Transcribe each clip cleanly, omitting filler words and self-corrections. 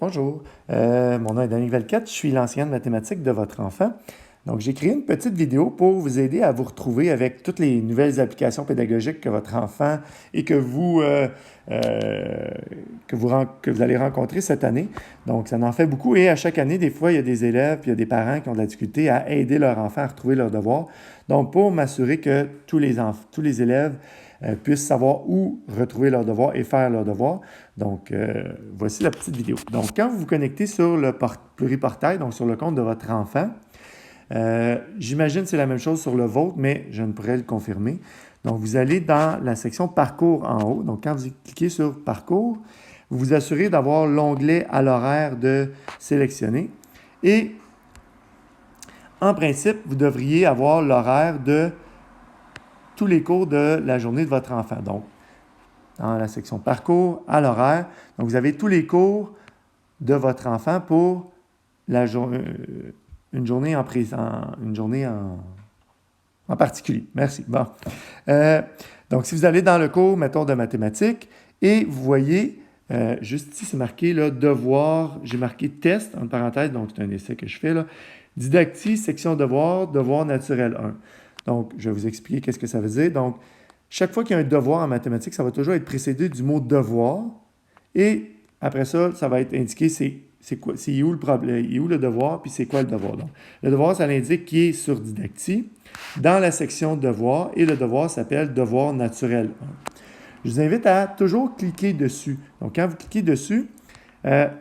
Bonjour, mon nom est Daniel Valquette, je suis l'enseignant de mathématiques de votre enfant. Donc, j'ai créé une petite vidéo pour vous aider à vous retrouver avec toutes les nouvelles applications pédagogiques que votre enfant et que vous allez rencontrer cette année. Donc, ça en fait beaucoup et à chaque année, des fois, il y a des élèves puis il y a des parents qui ont de la difficulté à aider leur enfant à retrouver leurs devoirs. Donc, pour m'assurer que tous les élèves puissent savoir où retrouver leurs devoirs et faire leurs devoirs. Donc, voici la petite vidéo. Donc, quand vous vous connectez sur le pluriportail, donc sur le compte de votre enfant, j'imagine que c'est la même chose sur le vôtre, mais je ne pourrais le confirmer. Donc, vous allez dans la section Parcours en haut. Donc, quand vous cliquez sur Parcours, vous vous assurez d'avoir l'onglet à l'horaire de sélectionner. Et en principe, vous devriez avoir l'horaire de tous les cours de la journée de votre enfant. Donc, dans la section Parcours, à l'horaire, donc vous avez tous les cours de votre enfant pour une journée en particulier. Merci. Bon. Donc, si vous allez dans le cours, mettons, de mathématiques, et vous voyez, juste ici, c'est marqué là, devoir, j'ai marqué test, entre parenthèses, donc c'est un essai que je fais là. Didactie, section devoir, devoir naturel 1. Donc, je vais vous expliquer qu'est-ce que ça veut dire. Donc, chaque fois qu'il y a un devoir en mathématiques, ça va toujours être précédé du mot devoir. Et après ça, ça va être indiqué c'est où le problème, où le devoir, puis c'est quoi le devoir. Donc, le devoir, ça l'indique qui est sur didactie dans la section devoir et le devoir s'appelle devoir naturel 1. Je vous invite à toujours cliquer dessus. Donc, quand vous cliquez dessus,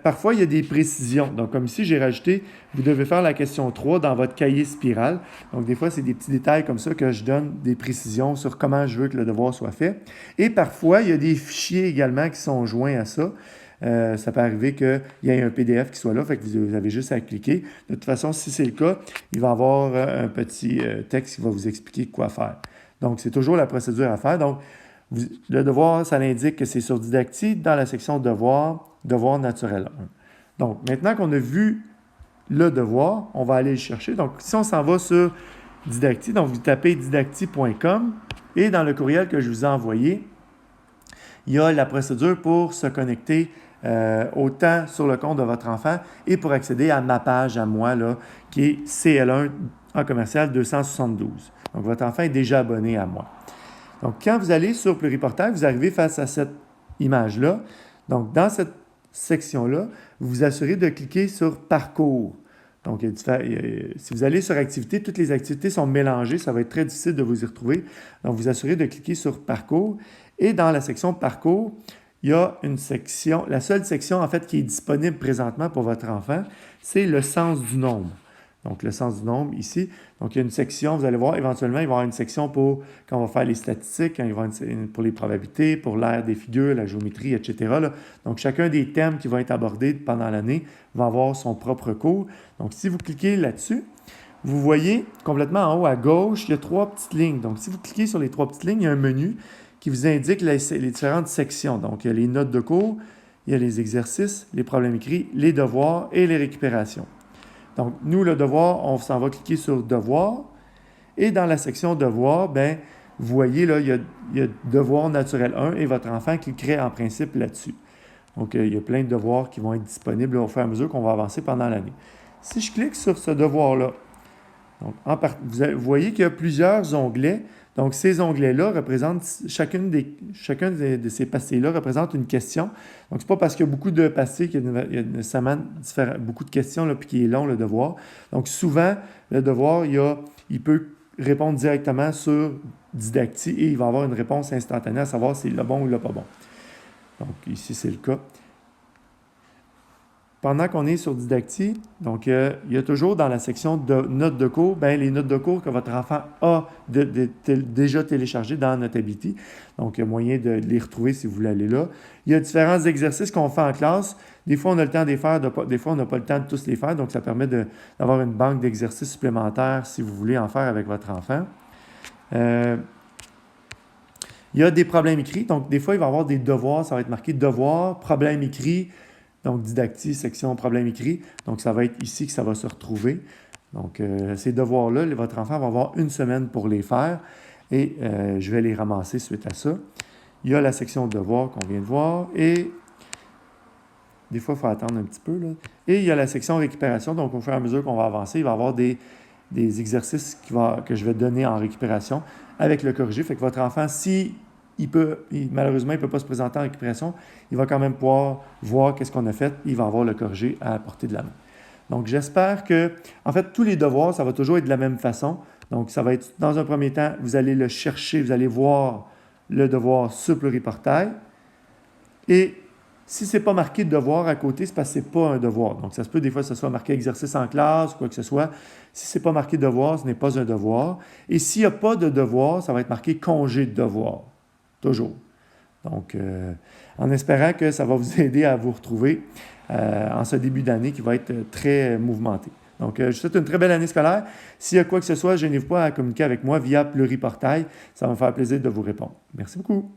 parfois, il y a des précisions. Donc, comme ici, j'ai rajouté, vous devez faire la question 3 dans votre cahier spirale. Donc, des fois, c'est des petits détails comme ça que je donne des précisions sur comment je veux que le devoir soit fait. Et parfois, il y a des fichiers également qui sont joints à ça. Ça peut arriver qu'il y ait un PDF qui soit là, fait que vous avez juste à cliquer. De toute façon, si c'est le cas, il va y avoir un petit texte qui va vous expliquer quoi faire. Donc, c'est toujours la procédure à faire. Donc, le devoir, ça l'indique que c'est sur didactie dans la section devoir, devoir naturel 1. Donc, maintenant qu'on a vu le devoir, on va aller le chercher. Donc, si on s'en va sur didactie, donc vous tapez didactie.com et dans le courriel que je vous ai envoyé, il y a la procédure pour se connecter autant sur le compte de votre enfant et pour accéder à ma page à moi, là, qui est CL1 en commercial 272. Donc, votre enfant est déjà abonné à moi. Donc, quand vous allez sur Pluriportail, vous arrivez face à cette image-là. Donc, dans cette section-là, vous vous assurez de cliquer sur Parcours. Donc, si vous allez sur Activités, toutes les activités sont mélangées. Ça va être très difficile de vous y retrouver. Donc, vous assurez de cliquer sur Parcours. Et dans la section Parcours, il y a une section, la seule section en fait qui est disponible présentement pour votre enfant, c'est le sens du nombre. Donc, le sens du nombre ici. Donc, il y a une section, vous allez voir, éventuellement, il va y avoir une section pour quand on va faire les statistiques, pour les probabilités, pour l'aire des figures, la géométrie, etc. Là. Donc, chacun des thèmes qui vont être abordés pendant l'année va avoir son propre cours. Donc, si vous cliquez là-dessus, vous voyez complètement en haut à gauche, il y a 3 petites lignes. Donc, si vous cliquez sur les 3 petites lignes, il y a un menu qui vous indique les différentes sections. Donc, il y a les notes de cours, il y a les exercices, les problèmes écrits, les devoirs et les récupérations. Donc, nous, le devoir, on s'en va cliquer sur Devoir. Et dans la section Devoir, ben, vous voyez, là, il y a Devoir naturel 1 et votre enfant cliquerait en principe là-dessus. Donc, il y a plein de devoirs qui vont être disponibles au fur et à mesure qu'on va avancer pendant l'année. Si je clique sur ce devoir-là, donc, vous voyez qu'il y a plusieurs onglets. Donc, ces onglets-là représentent, chacun de ces pastilles-là représente une question. Donc, c'est pas parce qu'il y a beaucoup de pastilles qu'il y a nécessairement beaucoup de questions, là, puis qu'il est long, le devoir. Donc, souvent, le devoir, il peut répondre directement sur didactie et il va avoir une réponse instantanée à savoir s'il est le bon ou le pas bon. Donc, ici, c'est le cas. Pendant qu'on est sur didactie, donc il y a toujours dans la section de notes de cours, ben, les notes de cours que votre enfant a déjà téléchargées dans Notability. Donc, il y a moyen de les retrouver si vous voulez aller là. Il y a différents exercices qu'on fait en classe. Des fois, on a le temps de les faire, des fois, on n'a pas le temps de tous les faire. Donc, ça permet d'avoir une banque d'exercices supplémentaires si vous voulez en faire avec votre enfant. Il y a des problèmes écrits. Donc, des fois, il va y avoir des devoirs. Ça va être marqué devoir, problème écrit. Donc, didactie, section problème écrit. Donc, ça va être ici que ça va se retrouver. Donc, ces devoirs-là, votre enfant va avoir une semaine pour les faire et je vais les ramasser suite à ça. Il y a la section devoirs qu'on vient de voir et Des fois, il faut attendre un petit peu, là. Et il y a la section récupération. Donc, au fur et à mesure qu'on va avancer, il va y avoir des exercices que je vais donner en récupération avec le corrigé. Fait que votre enfant, si malheureusement, il ne peut pas se présenter en récupération, il va quand même pouvoir voir qu'est-ce qu'on a fait. Il va avoir le corrigé à portée de la main. Donc, j'espère que, en fait, tous les devoirs, ça va toujours être de la même façon. Donc, ça va être, dans un premier temps, vous allez le chercher, vous allez voir le devoir sur pluriportail. Et si ce n'est pas marqué devoir à côté, c'est parce que ce n'est pas un devoir. Donc, ça se peut des fois que ce soit marqué exercice en classe ou quoi que ce soit. Si ce n'est pas marqué devoir, ce n'est pas un devoir. Et s'il n'y a pas de devoir, ça va être marqué congé de devoir. Toujours. Donc, en espérant que ça va vous aider à vous retrouver en ce début d'année qui va être très mouvementé. Donc, je vous souhaite une très belle année scolaire. S'il y a quoi que ce soit, gênez-vous pas à communiquer avec moi via Pluriportail. Ça va me faire plaisir de vous répondre. Merci beaucoup.